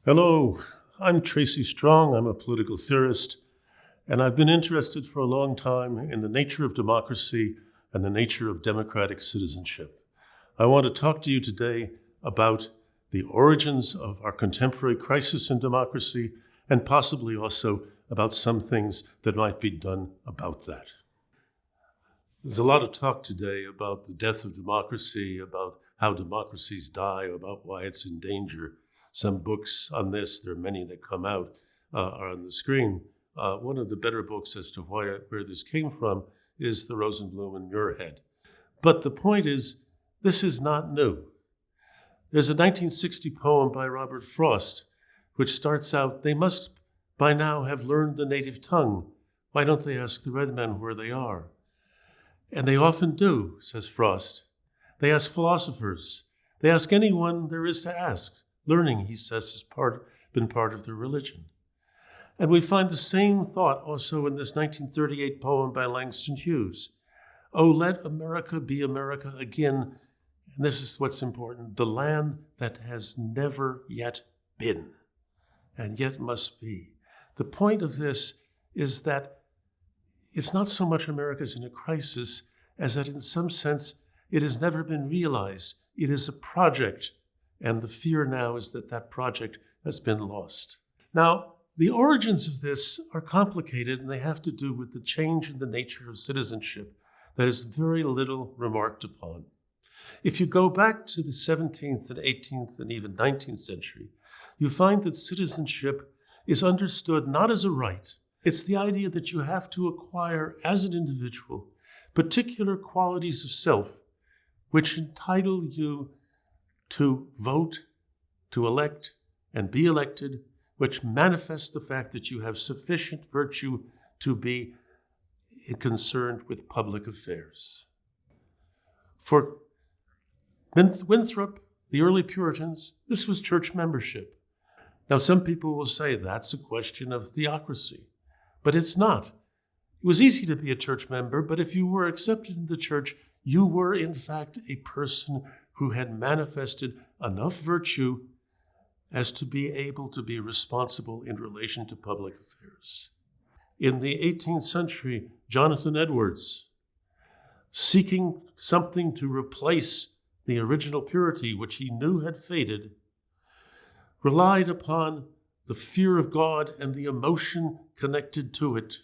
Hello, I'm Tracy Strong. I'm a political theorist, and I've been interested for a long time in the nature of democracy and the nature of democratic citizenship. I want to talk to you today about the origins of our contemporary crisis in democracy and possibly also about some things that might be done about that. There's a lot of talk today about the death of democracy, about how democracies die, about why it's in danger. Some books on this, there are many that come out, are on the screen. One of the better books as to where this came from is the Rosenblum and Muirhead. But the point is, this is not new. There's a 1960 poem by Robert Frost, which starts out, "They must by now have learned the native tongue. Why don't they ask the red men where they are?" And they often do, says Frost. They ask philosophers. They ask anyone there is to ask. Learning, he says, has been part of their religion. And we find the same thought also in this 1938 poem by Langston Hughes. "Oh, let America be America again." And this is what's important, the land that has never yet been, and yet must be. The point of this is that it's not so much America's in a crisis as that in some sense it has never been realized. It is a project, and the fear now is that that project has been lost. Now, the origins of this are complicated, and they have to do with the change in the nature of citizenship that is very little remarked upon. If you go back to the 17th and 18th and even 19th century, you find that citizenship is understood not as a right. It's the idea that you have to acquire as an individual particular qualities of self which entitle you to vote, to elect, and be elected, which manifests the fact that you have sufficient virtue to be concerned with public affairs. For Winthrop, the early Puritans, this was church membership. Now, some people will say that's a question of theocracy, but it's not. It was easy to be a church member, but if you were accepted in the church, you were in fact a person who had manifested enough virtue as to be able to be responsible in relation to public affairs. In the 18th century, Jonathan Edwards, seeking something to replace the original purity, which he knew had faded, relied upon the fear of God and the emotion connected to it.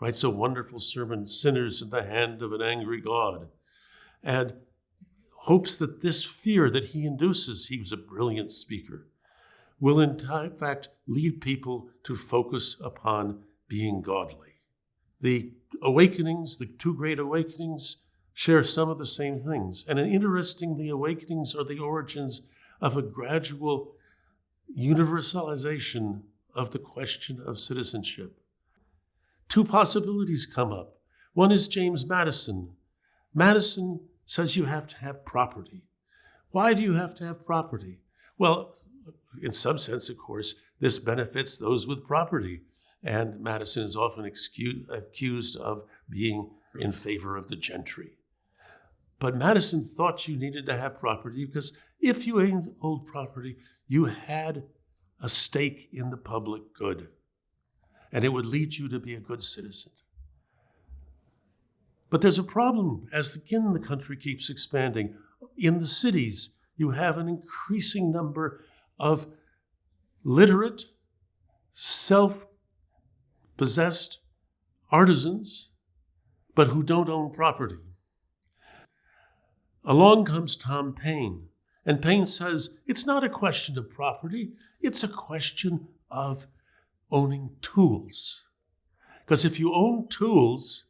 Writes a wonderful sermon, "Sinners in the Hand of an Angry God," and hopes that this fear that he induces, he was a brilliant speaker, will in fact lead people to focus upon being godly. The awakenings, the two great awakenings, share some of the same things. And interestingly, the awakenings are the origins of a gradual universalization of the question of citizenship. Two possibilities come up. One is James Madison. Madison says you have to have property. Why do you have to have property? Well, in some sense, of course, this benefits those with property. And Madison is often accused of being in favor of the gentry. But Madison thought you needed to have property because if you owned property, you had a stake in the public good, and it would lead you to be a good citizen. But there's a problem as again the country keeps expanding. In the cities, you have an increasing number of literate, self-possessed artisans, but who don't own property. Along comes Tom Paine, and Paine says it's not a question of property, it's a question of owning tools. Because if you own tools,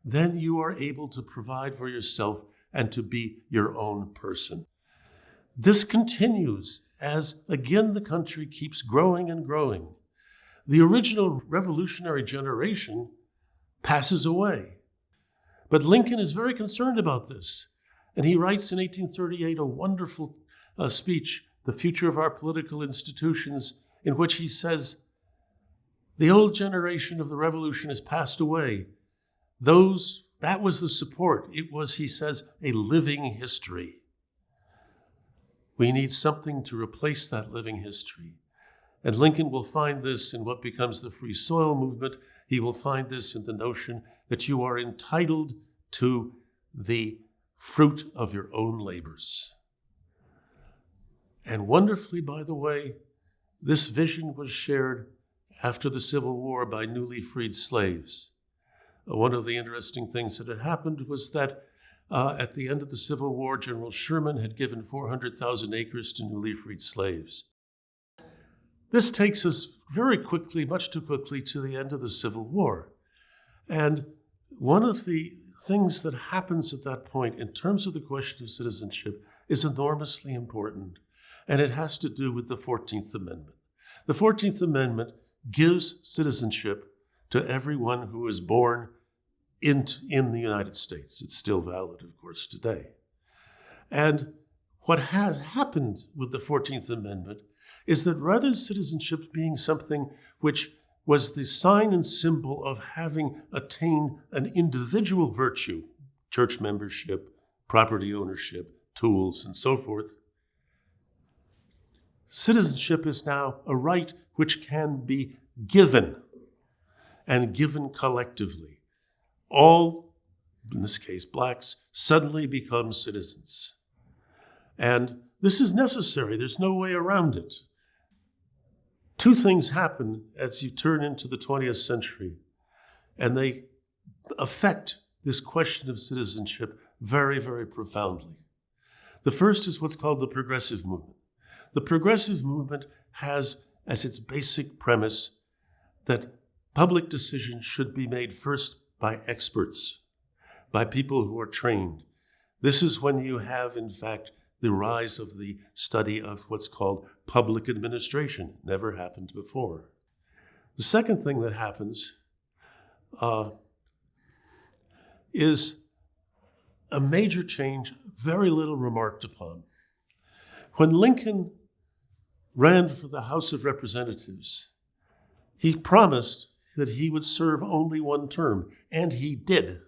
then you are able to provide for yourself and to be your own person. This continues as, again, the country keeps growing and growing. The original revolutionary generation passes away. But Lincoln is very concerned about this. And he writes in 1838 a wonderful speech, "The Future of Our Political Institutions," in which he says, "The old generation of the revolution has passed away. That was the support. It was," he says, "a living history. We need something to replace that living history. And Lincoln will find this in what becomes the Free Soil Movement. He will find this in the notion that you are entitled to the fruit of your own labors. And wonderfully, by the way, this vision was shared after the Civil War by newly freed slaves. One of the interesting things that had happened was that at the end of the Civil War, General Sherman had given 400,000 acres to newly freed slaves. This takes us very quickly, much too quickly, to the end of the Civil War. And one of the things that happens at that point in terms of the question of citizenship is enormously important, and it has to do with the 14th Amendment. The 14th Amendment gives citizenship to everyone who is born in the United States. It's still valid, of course, today. And what has happened with the 14th Amendment is that rather than citizenship being something which was the sign and symbol of having attained an individual virtue, church membership, property ownership, tools, and so forth, citizenship is now a right which can be given, and given collectively. All, in this case, blacks, suddenly become citizens. And this is necessary. There's no way around it. Two things happen as you turn into the 20th century, and they affect this question of citizenship very, very profoundly. The first is what's called the progressive movement. The progressive movement has as its basic premise that public decisions should be made first by experts, by people who are trained. This is when you have, in fact, the rise of the study of what's called public administration. Never happened before. The second thing that happens is a major change, very little remarked upon. When Lincoln ran for the House of Representatives, he promised that he would serve only one term, and he did.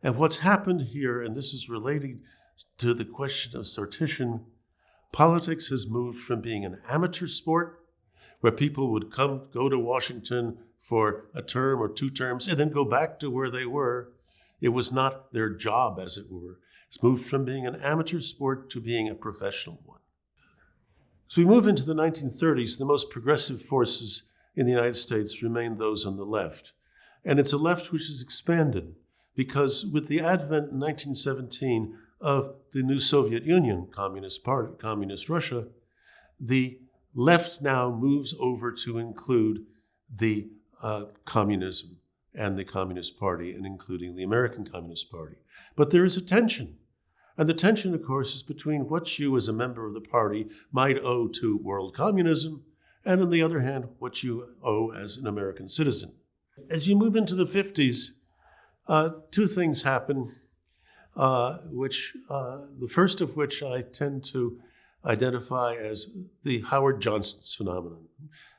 And what's happened here, and this is relating to the question of sortition, politics has moved from being an amateur sport where people would go to Washington for a term or two terms and then go back to where they were. It was not their job, as it were. It's moved from being an amateur sport to being a professional one. So we move into the 1930s, the most progressive forces in the United States remain those on the left. And it's a left which has expanded because with the advent in 1917 of the new Soviet Union, Communist Russia, the left now moves over to include the communism and the Communist Party, and including the American Communist Party. But there is a tension. And the tension, of course, is between what you as a member of the party might owe to world communism, and on the other hand, what you owe as an American citizen. As you move into the 50s, two things happen, the first of which I tend to identify as the Howard Johnson's phenomenon.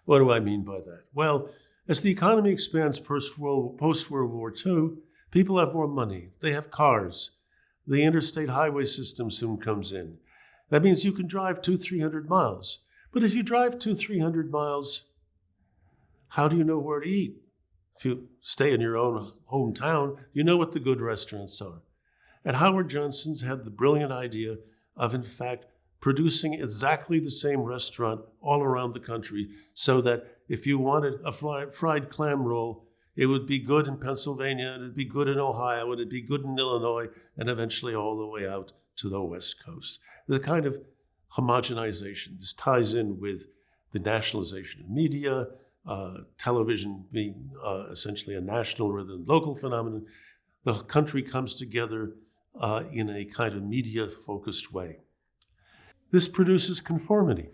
What do I mean by that? Well, as the economy expands post-World War II, people have more money. They have cars. The interstate highway system soon comes in. That means you can drive 200-300 miles. But if you drive 200-300 miles, how do you know where to eat? If you stay in your own hometown, you know what the good restaurants are. And Howard Johnson's had the brilliant idea of, in fact, producing exactly the same restaurant all around the country so that if you wanted a fried clam roll, it would be good in Pennsylvania, and it'd be good in Ohio, and it'd be good in Illinois, and eventually all the way out to the West Coast. The kind of homogenization. This ties in with the nationalization of media, television being essentially a national rather than local phenomenon. The country comes together in a kind of media-focused way. This produces conformity.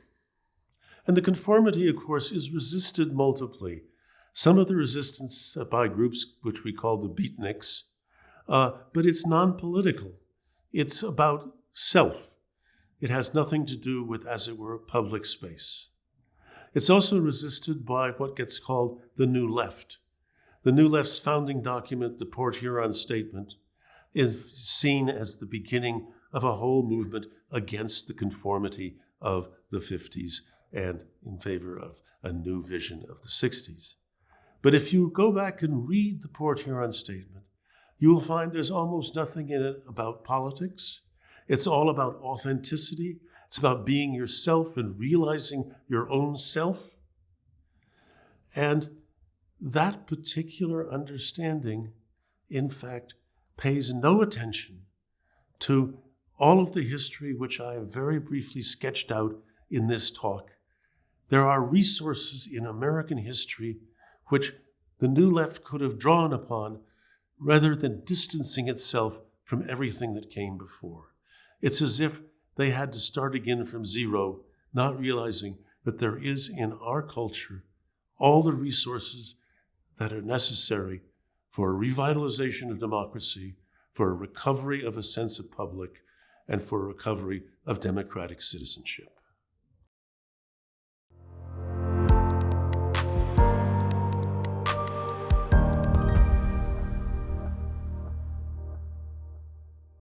And the conformity, of course, is resisted multiply. Some of the resistance by groups which we call the beatniks, but it's non-political. It's about self. It has nothing to do with, as it were, public space. It's also resisted by what gets called the New Left. The New Left's founding document, the Port Huron Statement, is seen as the beginning of a whole movement against the conformity of the 50s and in favor of a new vision of the 60s. But if you go back and read the Port Huron Statement, you will find there's almost nothing in it about politics. It's all about authenticity. It's about being yourself and realizing your own self. And that particular understanding, in fact, pays no attention to all of the history which I have very briefly sketched out in this talk. There are resources in American history which the New Left could have drawn upon rather than distancing itself from everything that came before. It's as if they had to start again from zero, not realizing that there is in our culture all the resources that are necessary for a revitalization of democracy, for a recovery of a sense of public, and for a recovery of democratic citizenship.